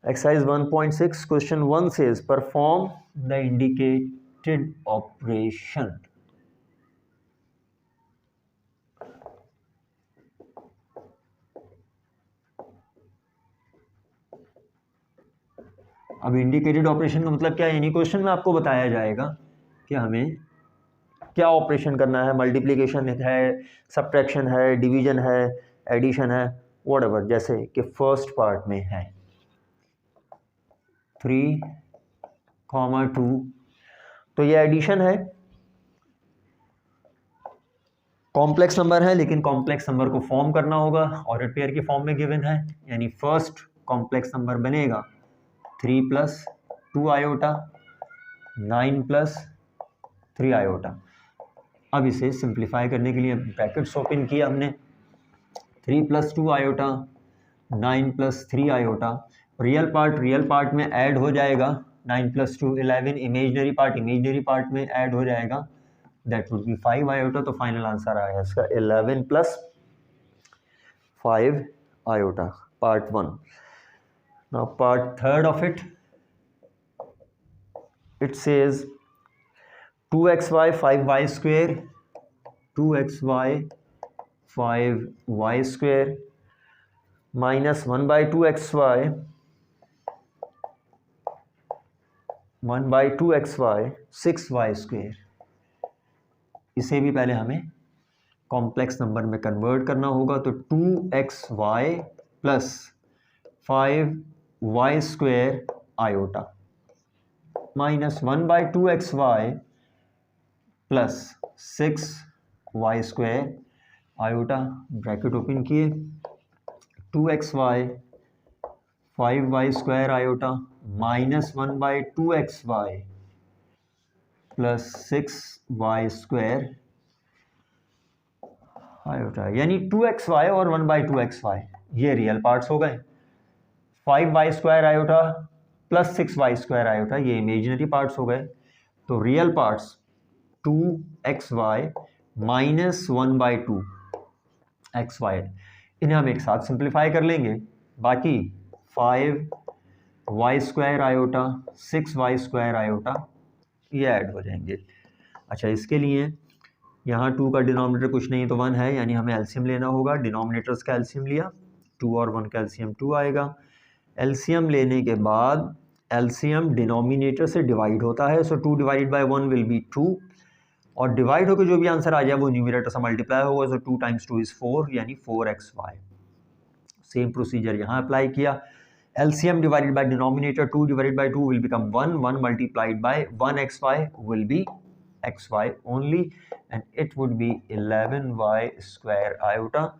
Exercise 1.6 question 1 says perform the indicated operation. अब indicated operation का मतलब क्या है, यानी क्वेश्चन में आपको बताया जाएगा कि हमें क्या ऑपरेशन करना है, मल्टीप्लिकेशन है, सब्ट्रैक्शन है, डिवीजन है, एडिशन है, व्हाटएवर। जैसे कि फर्स्ट पार्ट में है 3,2, तो ये एडिशन है, कॉम्प्लेक्स नंबर है, लेकिन कॉम्प्लेक्स नंबर को फॉर्म करना होगा, ऑर्डर पेयर की फॉर्म में गिवन है, यानी फर्स्ट कॉम्प्लेक्स नंबर बनेगा 3 + 2 आयोटा 9 + 3 आयोटा। अब इसे सिंप्लीफाई करने के लिए ब्रैकेट्स ओपन किया हमने, 3 + 2 आयोटा 9 + 3 आयोटा, रियल पार्ट में ऐड हो जाएगा, 9 + 2 11, इमेजनरी पार्ट में ऐड हो जाएगा, दैट वुड बी 5 आयोटा। तो फाइनल आंसर आएगा इसका 11 + 5 iota, part 1। Now part third of it, it says 2xy 5y² 2xy 5y² minus 1/2xy 6y²। इसे भी पहले हमें कॉम्प्लेक्स नंबर में कन्वर्ट करना होगा, तो 2xy + 5y² iota minus 1/2xy + 6y² iota, bracket open किए, 2xy 5y² iota minus 1/2xy + 6y² iota, यानी 2xy और 1/2xy ये रियल पार्ट्स हो गए, 5y² आयोटा + 6y² आयोटा ये इमेजिनरी पार्ट्स हो गए। तो रियल पार्ट्स 2xy - 1/2xy, इन्हें हम एक साथ सिंप्लीफाई कर लेंगे, बाकी 5y² आयोटा 6y² आयोटा ये ऐड हो जाएंगे। अच्छा, इसके लिए यहाँ 2 का डिनोमिनेटर कुछ नहीं तो 1 है, यानी हमें एलसीएम लेना होगा। डिनोमिनेटर्स का एलसीएम लिया, 2 और 1 का एलसीएम 2 आएगा। एलसीएम लेने के बाद एलसीएम डिनोमिनेटर से डिवाइड होता है, सो 2 / 1 विल बी 2, और डिवाइड होकर जो भी आंसर आ जाए वो न्यूमरेटर से मल्टीप्लाई होगा, सो 2 × 2 = 4, यानी 4xy। सेम प्रोसीजर यहाँ अप्लाई किया, LCM divided by denominator 2 / 2 will become 1, 1 × 1xy will be xy only, and it would be 11y² iota.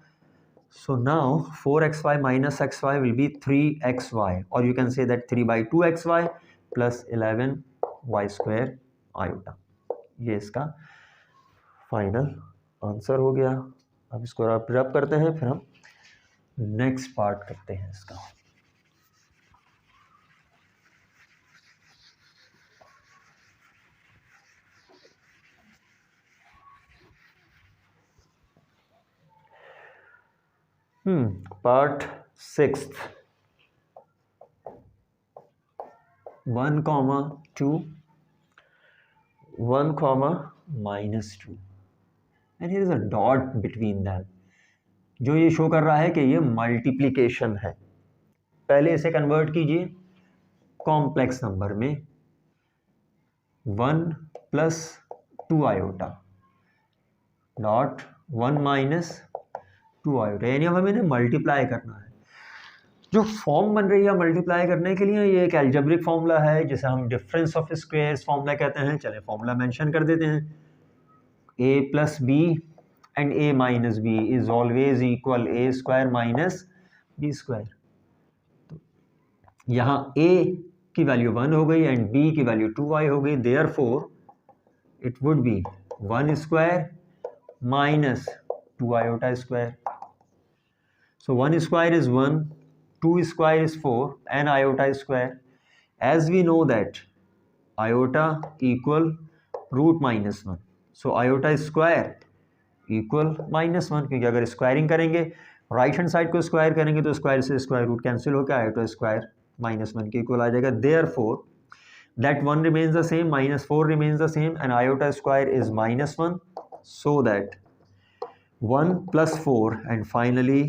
So now 4xy minus xy will be 3xy, or you can say that 3/2xy plus 11y² iota. ये इसका final answer हो गया। अब इसको रब करते हैं, फिर हम नेक्स्ट पार्ट करते हैं इसका। Part 6 1, 2 1, -2 and here is a dot between them, जो ये शो कर रहा है कि ये मल्टीप्लिकेशन है। पहले इसे कन्वर्ट कीजिए कॉम्प्लेक्स नंबर में, 1 + 2 आयोटा डॉट 1 - 2 आयोटा, यानी अब हमें इन्हें मल्टीप्लाई करना है। जो फॉर्म बन रही है मल्टीप्लाई करने के लिए, ये एक एल्जेब्रिक फॉर्मूला है जिसे हम डिफरेंस ऑफ स्क्वायर्स फॉर्मूला कहते हैं। चले फॉर्मूला मेंशन कर देते हैं, a + b and a - b is always equal a² - b²। तो यहाँ a की वैल्यू 1 हो गई एंड b की वैल्यू 2y हो गई, therefore it would be 1² - 2 iota square. So 1² is 1, 2² is 4, and iota square. As we know that iota equal √-1, so iota square equal -1, क्योंकि अगर स्क्वायरिंग करेंगे, राइट हैंड साइड को square करेंगे तो square से स्क्वायर रूट कैंसिल होकर iota square -1 के equal आ जाएगा। Therefore that 1 remains the same, -4 remains the same, and iota square is -1, so that 1 plus 4 and finally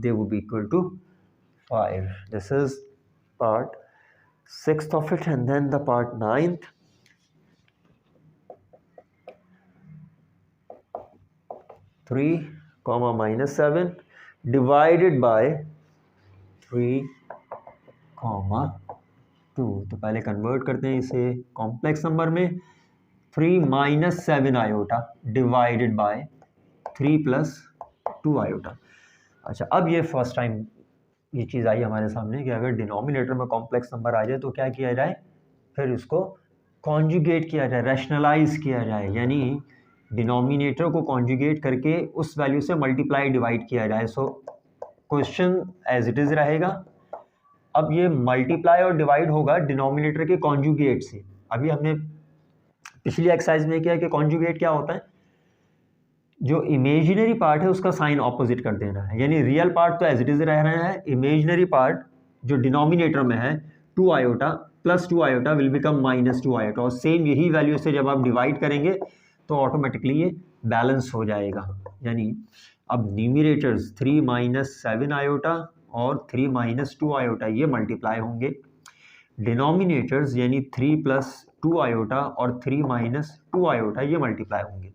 they will be equal to 5. This is part 6th of it, and then the part 9th. 3, -7 divided by 3, 2। तो पहले convert करते हैं इसे complex number में। 3 - 7 iota divided by 3 + 2 iota. अच्छा, अब ये first time ये चीज़ आई हमारे सामने कि अगर डिनोमिनेटर में कॉम्प्लेक्स नंबर आ जाए तो क्या किया जाए, फिर उसको कॉन्जुगेट किया जाए, रैशनलाइज किया जाए, यानी डिनोमिनेटर को कॉन्जुगेट करके उस वैल्यू से मल्टीप्लाई डिवाइड किया जाए। So question as it is रहेगा। अब ये मल्टीप्लाई और डिवाइड होगा डिनोमिनेटर के कॉन्जुगेट से। अभी हमने पिछली एक्सरसाइज में किया कि कॉन्जुगेट क्या होता है, जो इमेजिनरी पार्ट है उसका साइन ऑपोजिट कर देना है, यानी रियल पार्ट तो एज इट इज रह रहा है, इमेजिनरी पार्ट जो डिनोमिनेटर में है 2 iota + 2 iota will become -2 iota, और सेम यही वैल्यू से जब आप डिवाइड करेंगे तो ऑटोमेटिकली ये बैलेंस हो जाएगा। यानी अब न्यूमरेटर्स 3 - 7 आयोटा और 3 - 2 आयोटा ये मल्टीप्लाई होंगे, डिनोमिनेटर्स यानी 3 + 2 आयोटा और 3 - 2 आयोटा ये मल्टीप्लाई होंगे।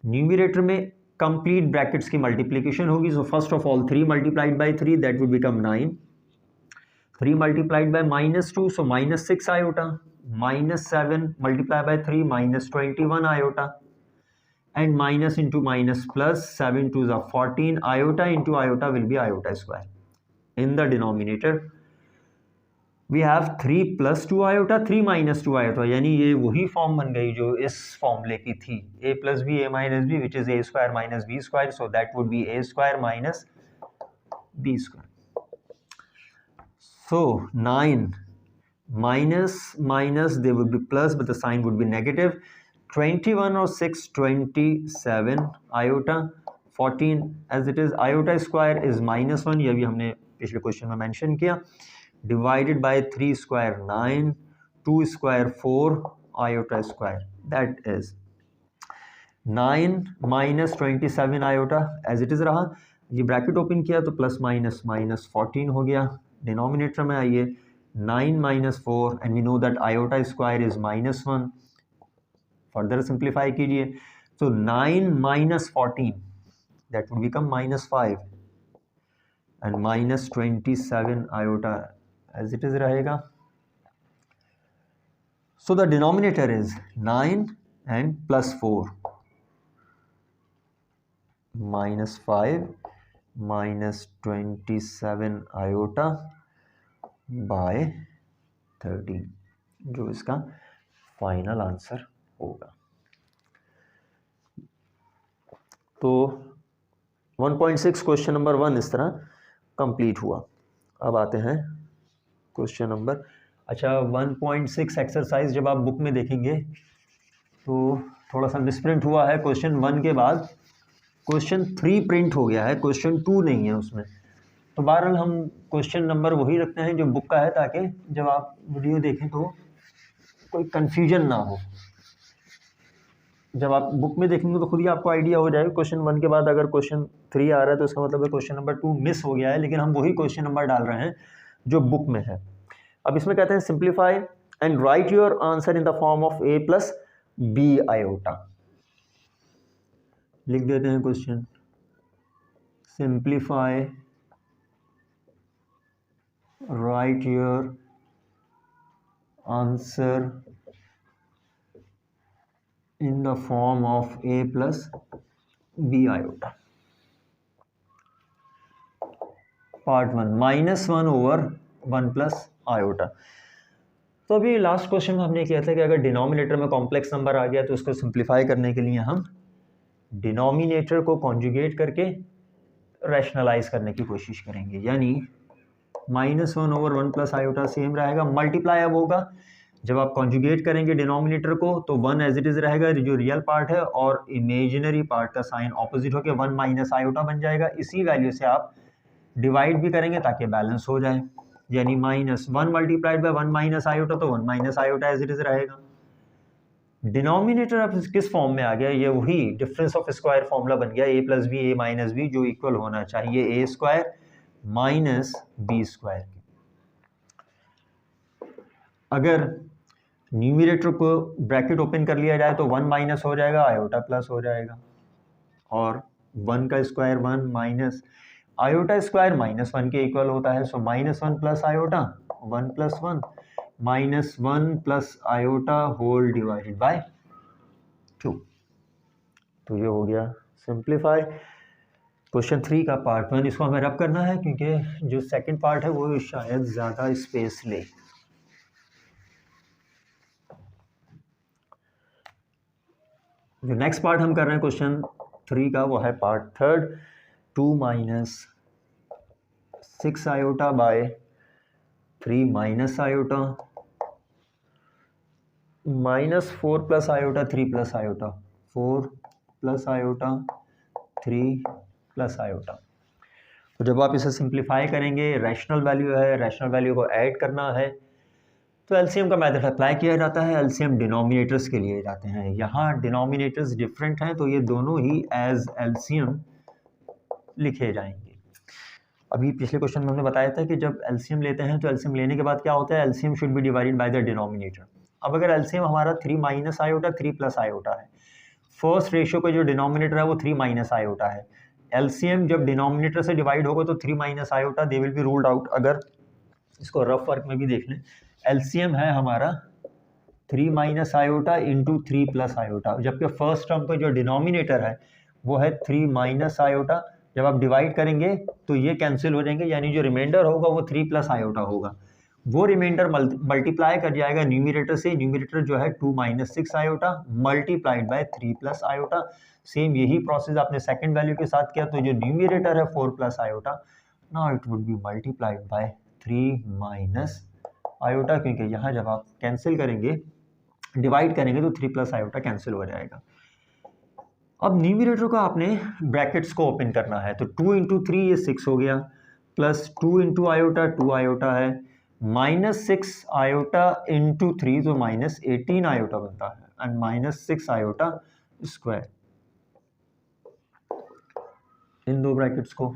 न्यूमरेटर में कंप्लीट ब्रैकेट्स की मल्टीप्लिकेशन होगी। So first of all 3 × 3 that will become 9, 3 × -2 so -6 iota, -7 × 3 -21 iota, and minus into minus plus 7 2s are 14, iota into iota will be iota square. In the denominator we have 3 + 2 iota, 3 - 2 iota, यानी ये वही form बन गई जो इस फॉर्मूले की थी, a + b a - b which is a square minus b square, so that would be a square minus b square. So 9 minus they would be plus but the sign would be negative, 21 और 6 27 iota, 14 as it is, iota square is -1, ये भी हमने पिछले question में mention किया, divided by 3 square 9, 2 square 4 iota square, that is 9 - 27 iota as it is रहा, ये bracket open किया तो प्लस माइनस -14 हो गया। डिनोमिनेटर में आइए 9 - 4 and we know that iota square is -1, further simplify कीजिए, so 9 - 14 that would become -5 and -27 iota as it is रहेगा। So the denominator is 9 and +4 -5 -27 iota by 13, जो इसका फाइनल आंसर होगा। तो 1.6 क्वेश्चन नंबर 1 इस तरह कंप्लीट हुआ। अब आते हैं क्वेश्चन नंबर, अच्छा 1.6 एक्सरसाइज जब आप बुक में देखेंगे तो थोड़ा सा मिसप्रिंट हुआ है, क्वेश्चन 1 के बाद क्वेश्चन 3 प्रिंट हो गया है, क्वेश्चन 2 नहीं है उसमें। तो बहरहाल हम क्वेश्चन नंबर वही रखते हैं जो बुक का है, ताकि जब आप वीडियो देखें तो कोई कन्फ्यूजन ना हो। जब आप बुक में देखेंगे तो खुद ही आपको आइडिया हो जाएगा, क्वेश्चन 1 के बाद अगर क्वेश्चन 3 आ रहा है तो इसका मतलब है क्वेश्चन नंबर 2 मिस हो गया है, लेकिन हम वही क्वेश्चन नंबर डाल रहे हैं जो बुक में है। अब इसमें कहते हैं simplify and right your answer in the form of a + b iota. लिख देते हैं question, simplify right your answer in the form of a + b iota. Part 1 -1/1 + iota। तो अभी लास्ट क्वेश्चन में हमने किया था कि अगर डिनोमिनेटर में कॉम्प्लेक्स नंबर आ गया तो उसको सिंप्लीफाई करने के लिए हम डिनोमिनेटर को कॉन्जुगेट करके रैशनलाइज करने की कोशिश करेंगे, यानी -1/1 + iota सेम रहेगा, मल्टीप्लाई अब होगा, जब आप कॉन्जुगेट करेंगे डिनोमिनेटर को तो 1 एज इट इज़ रहेगा जो रियल पार्ट है, और इमेजिनरी पार्ट का साइन ऑपोजिट होकर 1 - आयोटा बन जाएगा। इसी वैल्यू से आप डिवाइड भी करेंगे ताकि बैलेंस हो जाए। यानी minus 1 multiplied by 1 minus iota, तो 1 minus iota as it is रहेगा। डिनोमिनेटर अब किस फॉर्म में आ गया, ये वही डिफरेंस ऑफ स्क्वायर फॉर्मूला बन गया, ए plus B A minus B, जो इक्वल होना चाहिए ए स्क्वायर माइनस बी स्क्वायर। अगर न्यूमरेटर को ब्रैकेट ओपन कर लिया जाए तो 1 माइनस हो जाएगा, आयोटा प्लस हो जाएगा, और 1 का square 1 minus iota square minus 1 के इक्वल होता है। So minus 1 plus iota 1 plus 1 minus 1 plus iota whole divided by 2। तो ये हो गया सिंप्लीफाई। क्वेश्चन 3 का पार्ट 1 इसको हमें रब करना है क्योंकि जो सेकंड पार्ट है वो शायद ज़्यादा स्पेस ले। जो नेक्स्ट पार्ट हम कर रहे हैं क्वेश्चन 3 का वो है part 3, 2 minus 6 iota by 3 minus iota minus 4 plus iota 3 plus iota 4 plus iota 3 plus iota. तो जब आप इसे सिंप्लीफाई करेंगे, रैशनल वैल्यू है, रैशनल वैल्यू को ऐड करना है, तो एलसीएम का मेथड अप्लाई किया जाता है। एलसीएम डिनोमिनेटर्स के लिए जाते हैं, यहाँ डिनोमिनेटर्स डिफरेंट हैं तो ये दोनों ही एज एलसीएम लिखे जाएंगे। अभी पिछले क्वेश्चन में हमने बताया था कि जब एलसीएम लेते हैं तो एलसीएम लेने के बाद क्या होता है, LCM should be divided by the denominator. अब अगर एलसीएम हमारा 3 माइनस आयोटा 3 प्लस आयोटा है, फर्स्ट रेशियो का जो डिनोमिनेटर है वो 3 माइनस आयोटा है, एलसीएम जब डिनोमिनेटर से डिवाइड होगा तो 3 minus iota they will be ruled out. अगर इसको रफ वर्क में भी देख लें, एलसीएम है हमारा 3 minus iota into 3 plus iota, जबकि फर्स्ट टर्म का जो डिनोमिनेटर है वो है 3 माइनस आयोटा। जब आप डिवाइड करेंगे तो ये कैंसिल हो जाएंगे, यानी जो रिमाइंडर होगा वो 3 प्लस आयोटा होगा। वो रिमाइंडर मल्टीप्लाई कर जाएगा न्यूमरेटर से, न्यूमरेटर जो है 2 minus 6 iota multiplied by 3 plus iota. Same यही प्रोसेस आपने सेकंड वैल्यू के साथ किया, तो जो न्यूमरेटर है 4 plus iota, now it would be multiplied by 3 minus iota, क्योंकि यहाँ जब आप कैंसिल करेंगे, डिवाइड करेंगे तो 3 प्लस आयोटा कैंसिल हो जाएगा। अब न्यूमरेटर को आपने ब्रैकेट्स को ओपन करना है, तो 2 इंटू 3 ये 6 हो गया, प्लस 2 इंटू आयोटा 2 आयोटा है, माइनस 6 आयोटा इंटू 3 तो माइनस 18 आयोटा बनता है, एंड माइनस 6 आयोटा स्क्वायर। इन दो ब्रैकेट्स को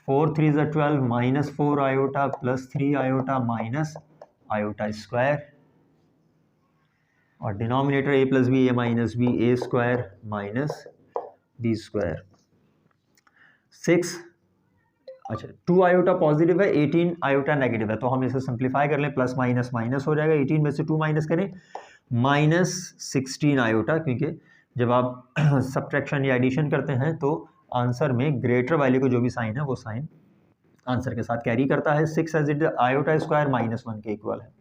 4 3 ज़ा 12 minus 4 iota plus 3 iota minus iota square, और denominator A plus B A minus B A square minus B square. 6 अच्छा 2 आयोटा पॉजिटिव है, 18 आयोटा नेगेटिव है, तो हम इसे सिंप्लीफाई कर लें, प्लस माइनस माइनस हो जाएगा, 18 में से 2 माइनस करें माइनस 16 आयोटा, क्योंकि जब आप सब्ट्रैक्शन या एडिशन करते हैं तो आंसर में ग्रेटर वैल्यू को जो भी साइन है वो साइन आंसर के साथ कैरी करता है। 6 as it iota square minus 1 के इक्वल है।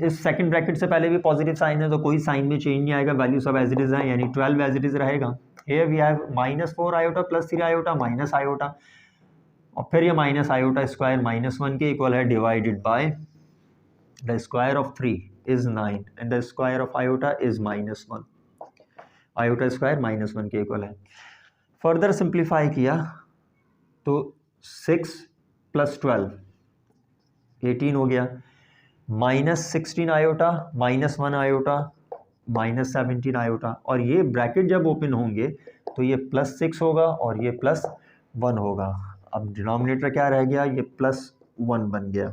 इस सेकंड ब्रैकेट से पहले भी पॉजिटिव साइन है तो कोई साइन में चेंज नहीं आएगा, वैल्यू सब एज इट इज है, यानी 12 एज इट इज रहेगा। Here we have minus 4 iota plus 3 iota minus iota, और फिर ये माइनस आयोटा स्क्वायर माइनस 1 के इक्वल है, divided by the square of 3 is 9 and the square of iota is minus 1, iota square minus 1 के equal है। Further simplify किया तो 6 plus 12 18 हो गया, minus 16 iota minus 1 iota minus 17 iota, और ये ब्रैकेट जब ओपन होंगे तो ये प्लस 6 होगा और ये प्लस 1 होगा। अब डिनोमिनेटर क्या रह गया, ये प्लस 1 बन गया,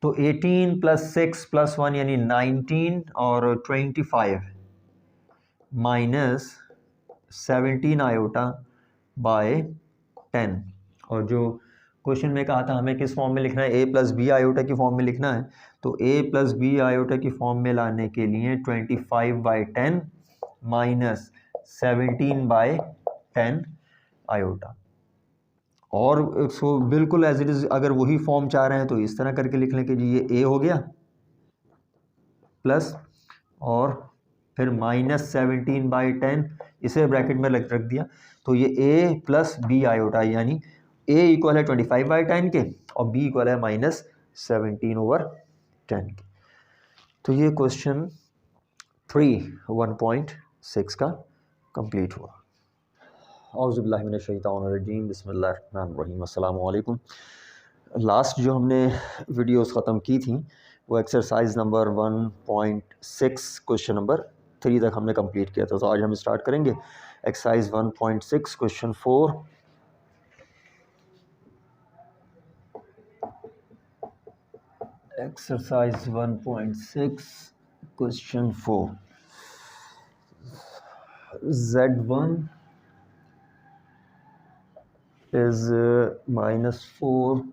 तो 18 प्लस 6 प्लस 1 यानी 19 और 25 माइनस 17 आयोटा बाय 10, और जो क्वेश्चन में कहा था हमें किस फॉर्म में लिखना है, ए प्लस बी आयोटा की फॉर्म में लिखना है, तो ए प्लस बी आयोटा की फॉर्म में लाने के लिए 25 बाई 10 माइनस 17 बाई 10 आयोटा, और इसको बिल्कुल एज इट इज अगर वही फॉर्म चाह रहे हैं तो इस तरह करके लिख लें कि जी ये ए हो गया प्लस और फिर माइनस 17 बाई 10, इसे ब्रैकेट में रख दिया, तो ये ए प्लस बी आयोटा, यानी ए इक्वल है 25 बाई 10 के और बी इक्वल है माइनस 17 ओवर 10 के। तो ये क्वेश्चन 3 1.6 का कंप्लीट हुआ। औज़ुबिल्लाहि मिनश शैतानिर रजीम, बिस्मिल्लाहिर्रहमानिर्रहीम, अस्सलामु अलैकुम। लास्ट जो हमने वीडियोस ख़त्म की थी वो एक्सरसाइज नंबर 1.6 क्वेश्चन नंबर 3 तक हमने कंप्लीट किया था। तो आज हम स्टार्ट करेंगे exercise 1.6 question 4। Exercise 1.6 question 4, Z1 is -4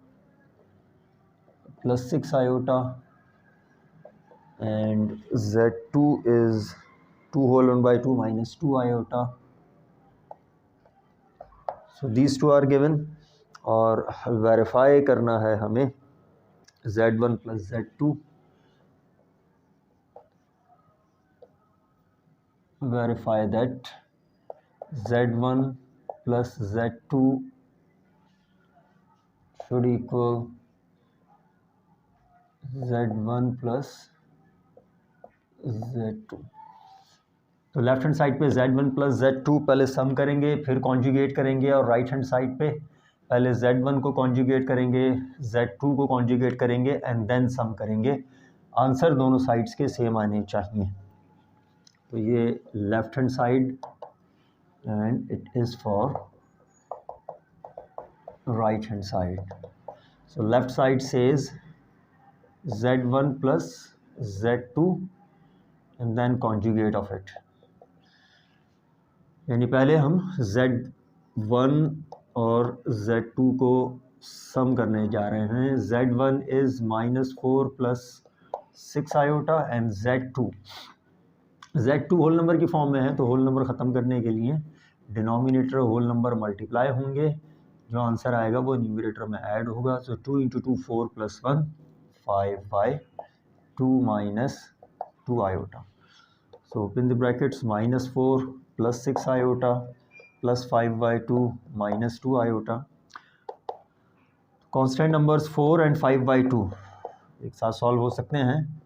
plus 6 iota and Z2 is 2 whole 1 by 2 minus 2 iota. So these two are given और वेरीफाई करना है हमें Z1 plus Z2, verify that Z1 plus Z2 should equal Z1 plus Z2। तो left hand side पे Z1 plus Z2 पहले सम करेंगे, फिर conjugate करेंगे, और राइट हैंड साइड पे पहले Z1 को कॉन्जुगेट करेंगे, Z2 को कॉन्जुगेट करेंगे एंड देन सम करेंगे। आंसर दोनों साइड्स के सेम आने चाहिए। तो ये left hand side and it is for right hand side. So left side says Z1 plus Z2 and then conjugate of it, यानी पहले हम Z1 और Z2 को सम करने जा रहे हैं। Z1 is -4 plus 6 iota and Z2 whole number की फॉर्म में है, तो होल नंबर ख़त्म करने के लिए डिनोमिनेटर होल नंबर मल्टीप्लाई होंगे, जो आंसर आएगा वो न्यूमरेटर में ऐड होगा। सो 2 × 2 4 + 1 5 by 2 minus 2 iota. So open the brackets, -4 plus 6 iota plus 5 by 2 minus 2 iota. Constant numbers 4 and 5 by 2 एक साथ सॉल्व हो सकते हैं,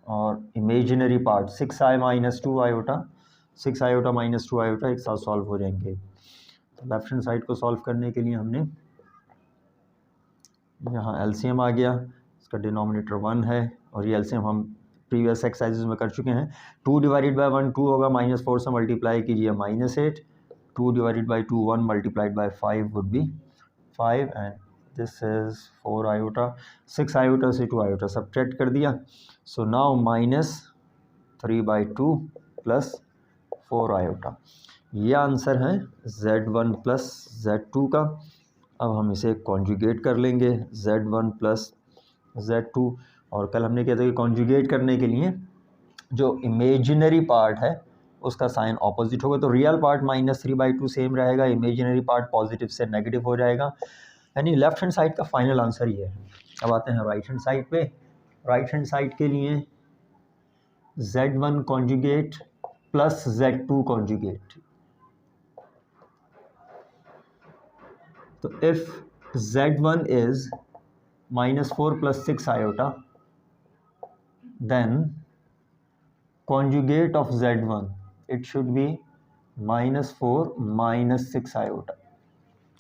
और imaginary part 6i minus 2 iota 6 iota minus 2 iota एक साथ सॉल्व हो जाएंगे। तो लेफ्ट हैंड साइड को सॉल्व करने के लिए हमने यहाँ एलसीएम आ गया, इसका डिनोमिनेटर 1 है, और ये एलसीएम हम प्रीवियस एक्सरसाइजेज में कर चुके हैं। 2 डिवाइडेड बाय 1 2 होगा, -4 से मल्टीप्लाई कीजिए -8, 2 divided by 2 1 multiplied bye 5 would be 5 and this is 4 iota. 6 iota से 2 आयोटा सब्ट्रैक्ट कर दिया, सो नाउ -3/2 प्लस 4 आयोटा। ये आंसर है Z1 प्लस Z2 का। अब हम इसे कॉन्जुगेट कर लेंगे, Z1 प्लस Z2, और कल हमने किया था कि कॉन्जुगेट करने के लिए जो इमेजिनरी पार्ट है उसका साइन ऑपोजिट होगा, तो रियल पार्ट -3/2 सेम रहेगा, इमेजिनरी पार्ट पॉजिटिव से नेगेटिव हो जाएगा, यानी लेफ्ट हैंड साइड का फाइनल आंसर ये है। अब आते हैं राइट हैंड साइड पे। राइट हैंड साइड के लिए Z1 conjugate plus Z2 conjugate. तो if Z1 is -4 plus 6 iota, then conjugate of Z1 it should be -4 minus 6 iota,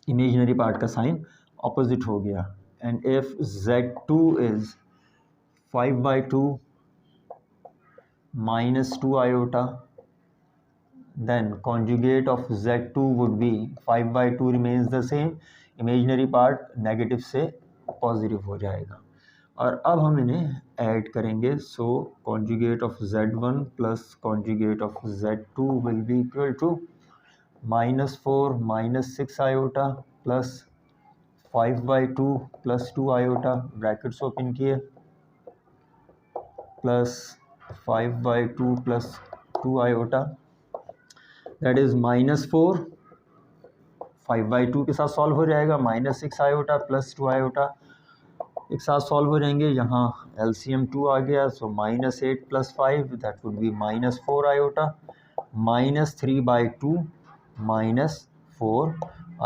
imaginary part का साइन ऑपोजिट हो गया। And if Z2 is 5/2 minus 2 iota, then conjugate of Z2 would be 5/2 remains the same, imaginary part negative से positive हो जाएगा। और अब हम इन्हें ऐड करेंगे, so conjugate of Z1 plus conjugate of Z2 will be equal to -4 minus 6 iota plus 5/2 plus 2 iota, brackets open किए, plus 5/2 plus 2 iota, that is -4 5/2 के साथ सॉल्व हो जाएगा, -6 iota प्लस 2 iota एक साथ सॉल्व हो जाएंगे। यहाँ LCM 2 आ गया, सो -8 + 5 that would be -4 iota, -3/2 -4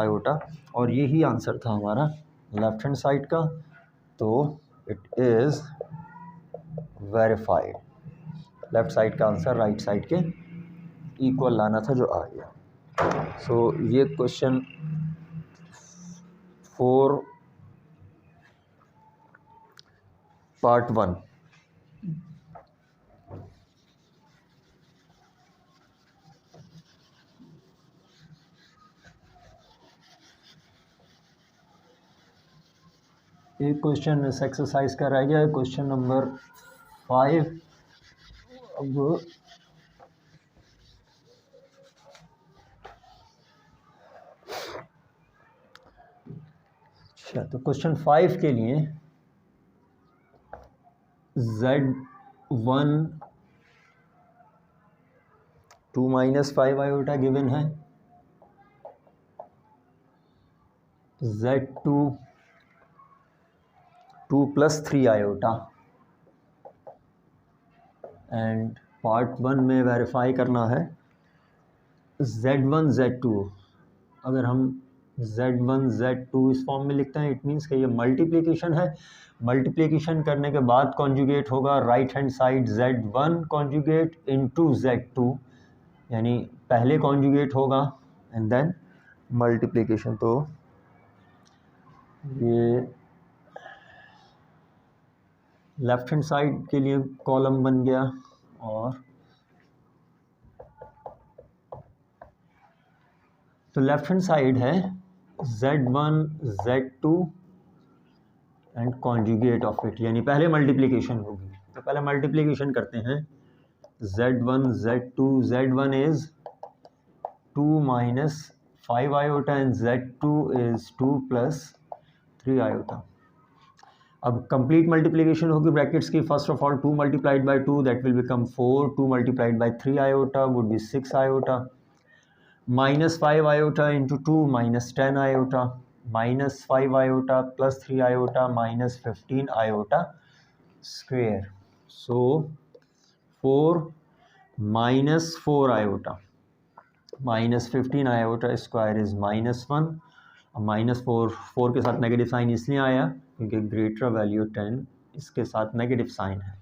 iota, और यही आंसर था हमारा लेफ्ट हैंड साइड का। तो it is verified, left side का आंसर राइट साइड के इक्वल लाना था, जो आ गया। सो ये क्वेश्चन 4 पार्ट 1। एक क्वेश्चन इस एक्सरसाइज का रह गया है, क्वेश्चन नंबर 5। अब अच्छा, तो क्वेश्चन 5 के लिए Z1 2 - 5 आयोटा गिवन है, Z2 2 + 3 आयोटा, एंड पार्ट 1 में वेरीफाई करना है Z1 Z2। अगर हम Z1 Z2 इस फॉर्म में लिखते हैं, इट मीन्स कि ये मल्टीप्लिकेशन है। मल्टीप्लिकेशन करने के बाद कॉन्जुगेट होगा right hand side Z1 conjugate into Z2, यानी पहले कॉन्जुगेट होगा एंड देन मल्टीप्लिकेशन। तो ये लेफ्ट हैंड साइड के लिए कॉलम बन गया, और तो लेफ्ट हैंड साइड है Z1 Z2 and conjugate of it, यानी पहले मल्टीप्लिकेशन होगी। तो पहले मल्टीप्लिकेशन करते हैं Z1 Z2। Z1 is 2 - 5 iota and Z2 is 2 + 3 iota. अब कंप्लीट मल्टीप्लिकेशन होगी ब्रैकेट्स की। First of all 2 × 2 that will become 4, 2 × 3 iota would B 6 iota, -5 iota into 2 -10 iota, -5 iota + 3 iota -15 iota square. So 4 - 4 iota -15 iota square is -1। -4 के साथ negative sign इसलिए आया क्योंकि greater value 10 इसके साथ नेगेटिव साइन है।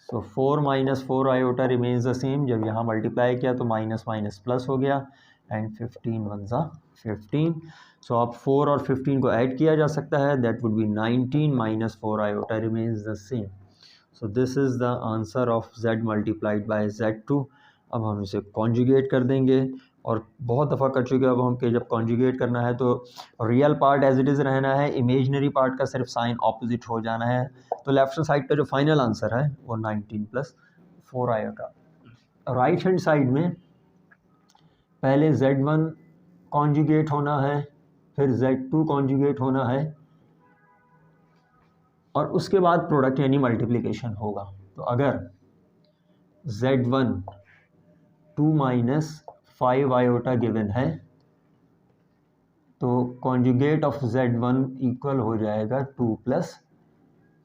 सो 4 - 4 आयोटा रिमेन्स द सेम। जब यहाँ मल्टीप्लाई किया तो माइनस माइनस प्लस हो गया एंड 15 × 1 = 15। सो अब 4 और 15 को ऐड किया जा सकता है, that would be 19 - 4 iota remains the same. So this is the answer of Z × Z2। अब हम इसे कॉन्जुगेट कर देंगे, और बहुत दफ़ा कर चुके हैं अब हम कि जब कॉन्जुगेट करना है तो real part as it is रहना है, इमेजनरी पार्ट का सिर्फ साइन ऑपोजिट हो जाना है। तो लेफ्ट हैंड साइड का जो फाइनल आंसर है वो 19 + 4 आएगा। राइट हैंड साइड में पहले Z1 कॉन्जुगेट होना है, फिर Z2 कॉन्जुगेट होना है, और उसके बाद प्रोडक्ट यानी मल्टीप्लिकेशन होगा। तो अगर Z1 2 - 5 आयोटा गिवन है तो कॉन्जुगेट ऑफ Z1 इक्वल हो जाएगा 2 +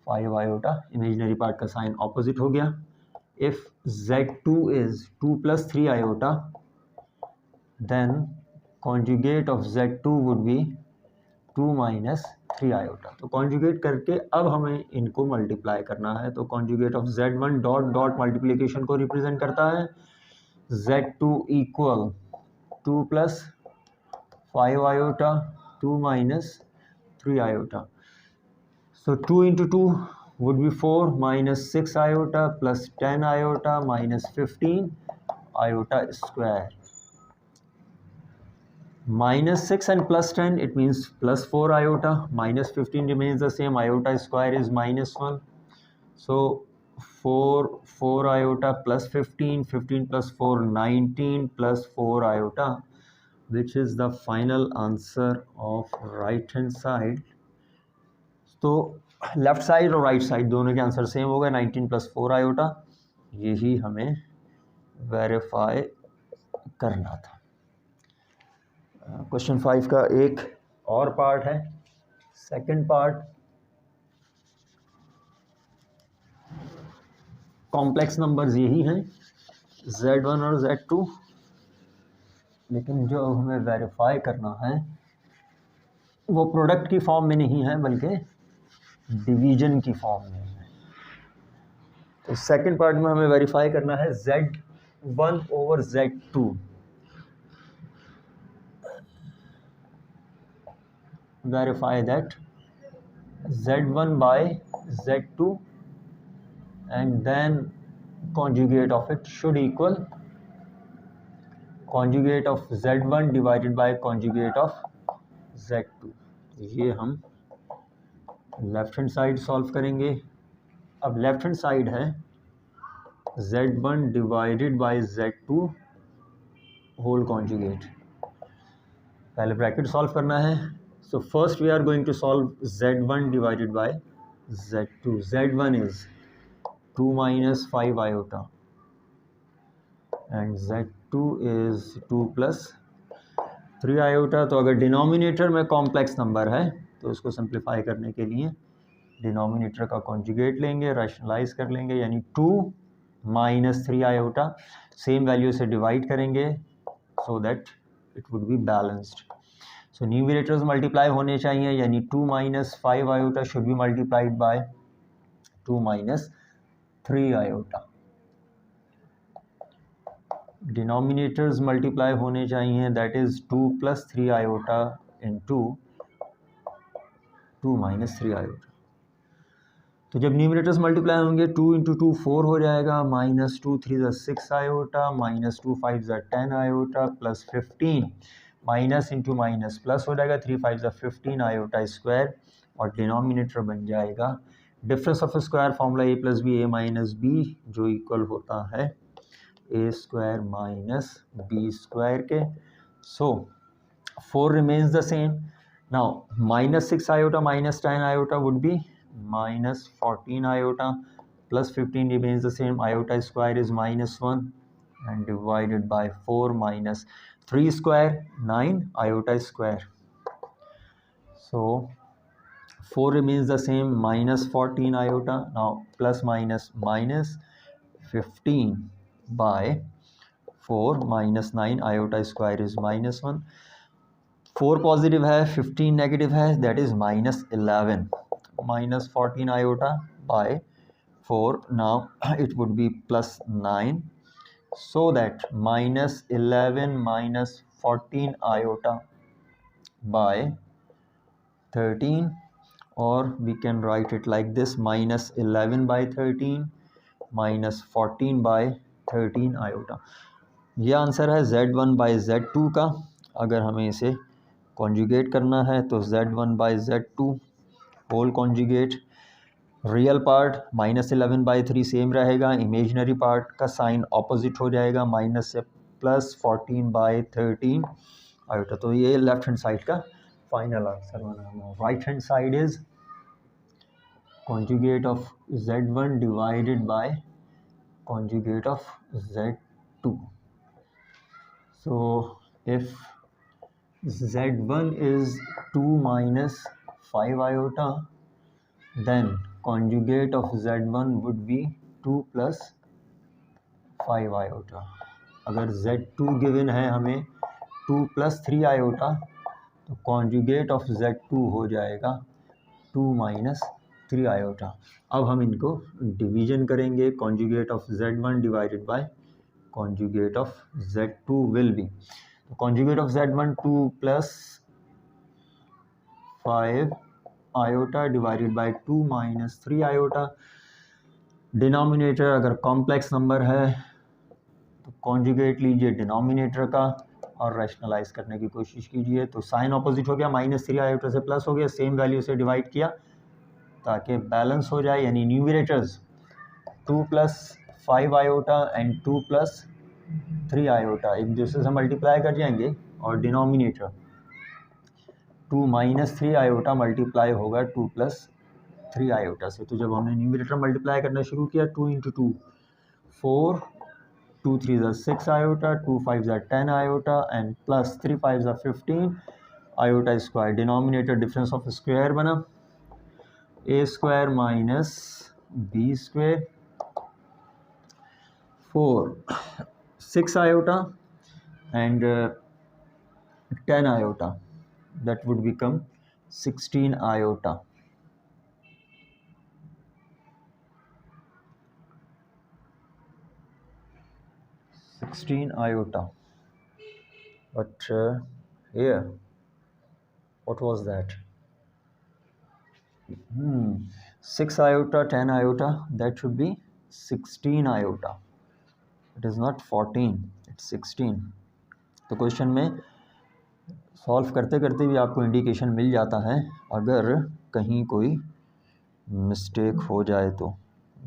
5 आयोटा, इमेजिनरी पार्ट का साइन ऑपोजिट हो गया। If Z2 is 2 + 3 iota then conjugate of Z2 would be 2 - 3 iota. तो कॉन्जुगेट करके अब हमें इनको मल्टीप्लाई करना है। तो conjugate of Z1 dot dot multiplication को रिप्रेजेंट करता है Z2 equal 2 + 5 iota 2 - 3 iota. So 2 × 2 would be 4 -6 iota plus 10 iota -15 iota square. -6 and +10, it means +4 iota. -15 remains the same. Iota square is -1. So 4 iota plus 15, 15 plus 4, 19 plus 4 iota, which is the final answer of right hand side. तो left side और right side दोनों के answer same हो गए, 19 + 4 iota. यही हमें verify करना था। क्वेश्चन 5 का एक और पार्ट है, सेकंड पार्ट। कॉम्प्लेक्स नंबर्स यही हैं Z1 और Z2, लेकिन जो हमें वेरीफाई करना है वो प्रोडक्ट की फॉर्म में नहीं है बल्कि डिवीजन की फॉर्म में है। तो सेकंड पार्ट में हमें वेरीफाई करना है Z1 over Z2। Verify that Z1 by z2 and then conjugate of it should equal conjugate of z1 divided by conjugate of z2। ये हम लेफ्ट हैंड साइड सॉल्व करेंगे। अब लेफ्ट हैंड साइड है z1 divided by z2 whole conjugate. पहले bracket solve करना है। So first we are going to solve z1 divided by z2। z1 is 2 minus 5 iota and z2 is 2 plus 3 iota. तो अगर denominator में complex number है तो उसको simplify करने के लिए डिनोमिनेटर का कॉन्जुगेट लेंगे, रैशनलाइज कर लेंगे, यानी 2 माइनस 3 आयोटा सेम वैल्यू से डिवाइड करेंगे so that it would be balanced. So numerators multiply होने चाहिए, यानी 2 minus 5 iota should be multiplied by 2 minus 3 iota. Denominators multiply होने चाहिए, that is 2 plus 3 iota into 2 minus 3 iota. तो जब numerators multiply होंगे 2 इंटू 2 4 हो जाएगा, माइनस 2 3 ज़ा 6 आयोटा, माइनस 2 5 ज़ा 10 iota, plus 15 minus into minus plus हो जाएगा, 3 5 ज़ा 15 आयोटा स्क्वायर, और डिनोमिनेटर बन जाएगा difference of square formula A plus B A minus B, जो इक्वल होता है A square minus B square के। So 4 remains the same. Now minus 6 iota minus 10 iota would be minus 14 iota plus 15 remains the same, iota square is minus 1 and divided by 4 minus 3 square 9 iota square. So 4 remains the same, minus 14 iota, now plus minus minus 15 by 4 minus 9 iota square is minus 1, 4 positive है 15 negative है, that is minus 11, minus 14 iota by 4, now it would be plus 9, so that minus 11 minus 14 iota by 13, or we can write it like this, minus 11 by 13 minus 14 by 13 iota। ये answer है z1 by z2 का। अगर हमें इसे conjugate करना है तो z1 by z2 whole conjugate, real part minus 11 by 3 same रहेगा, इमेजनरी पार्ट का साइन ऑपोजिट हो जाएगा, माइनस से प्लस 14 बाई 13 आयोटा। तो ये लेफ्ट हैंड साइड का फाइनल आंसर बना। Right hand side is conjugate of z1 divided bye conjugate of z2। So if z1 is 2 minus 5 iota, then conjugate of z1 would be 2 plus 5 iota। अगर z2 given है हमें 2 plus 3 iota, तो conjugate of z2 हो जाएगा 2 minus 3 iota। अब हम इनको division करेंगे, conjugate of z1 divided bye conjugate of z2 will B, conjugate of z1 2 plus 5 iota divided by 2 minus 3 iota। Denominator अगर कॉम्प्लेक्स नंबर है तो कॉन्जुगेट लीजिए डिनोमिनेटर का और रैशनलाइज करने की कोशिश कीजिए। तो साइन ऑपोजिट हो गया, माइनस 3 आयोटा से प्लस हो गया, सेम वैल्यू से डिवाइड किया ताकि बैलेंस हो जाए, यानी numerators 2 plus 5 iota and 2 plus 3 iota एक दूसरे से मल्टीप्लाई कर जाएंगे, और डिनोमिनेटर 2 माइनस 3 आयोटा मल्टीप्लाई होगा 2 प्लस 3 आयोटा से। तो जब हमने न्यूमरेटर मल्टीप्लाई करना शुरू किया, 2 इंटू 2 4, 2 3 ज़ा 6 आयोटा, 2 5 ज़ा 10 आयोटा एंड प्लस 3 5 ज़ा 15 iota square. Denominator difference of square बना, A square minus B square, 4 6 iota and 10 iota, that would become 16 iota। But here what was that? 6 iota 10 iota, that should be 16 iota. It is not 14, it's 16. तो question में solve करते करते भी आपको indication मिल जाता है अगर कहीं कोई मिस्टेक हो जाए तो।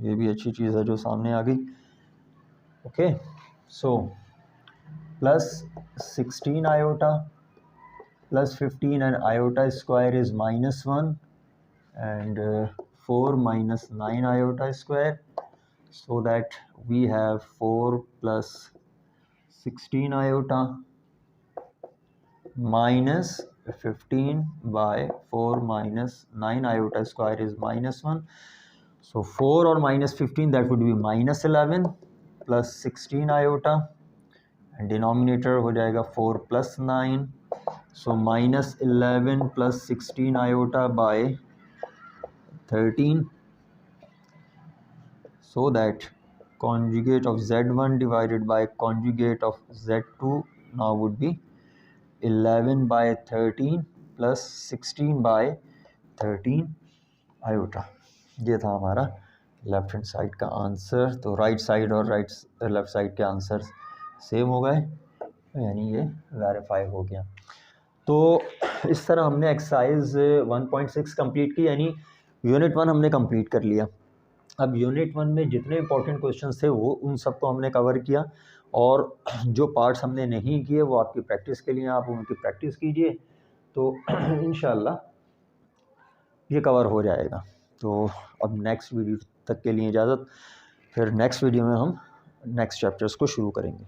ये भी अच्छी चीज़ है जो सामने आ गई। Okay, so plus 16 iota plus 15 and iota square is -1 and 4 minus 9 iota square, so that we have 4 plus 16 iota minus 15 by 4 minus 9 iota square is -1. So 4 or minus 15, that would be -11 plus 16 iota, and denominator हो जाएगा 4 plus 9. So -11 plus 16 iota by 13, so that conjugate of Z1 divided by conjugate of Z2 now would be 11 by 13 plus 16 by 13 iota. ये था हमारा left hand side का answer. तो right side और left side के answer same हो गए, यानी ये वेरीफाई हो गया। तो इस तरह हमने एक्सरसाइज 1.6 कंप्लीट की, यानी यूनिट 1 हमने कंप्लीट कर लिया। अब यूनिट 1 में जितने इंपॉर्टेंट क्वेश्चंस थे वो उन सबको हमने कवर किया, और जो पार्ट्स हमने नहीं किए वो आपकी प्रैक्टिस के लिए, आप उनकी प्रैक्टिस कीजिए तो इंशाल्लाह ये कवर हो जाएगा। तो अब नेक्स्ट वीडियो तक के लिए इजाज़त, फिर नेक्स्ट वीडियो में हम नेक्स्ट चैप्टर्स को शुरू करेंगे।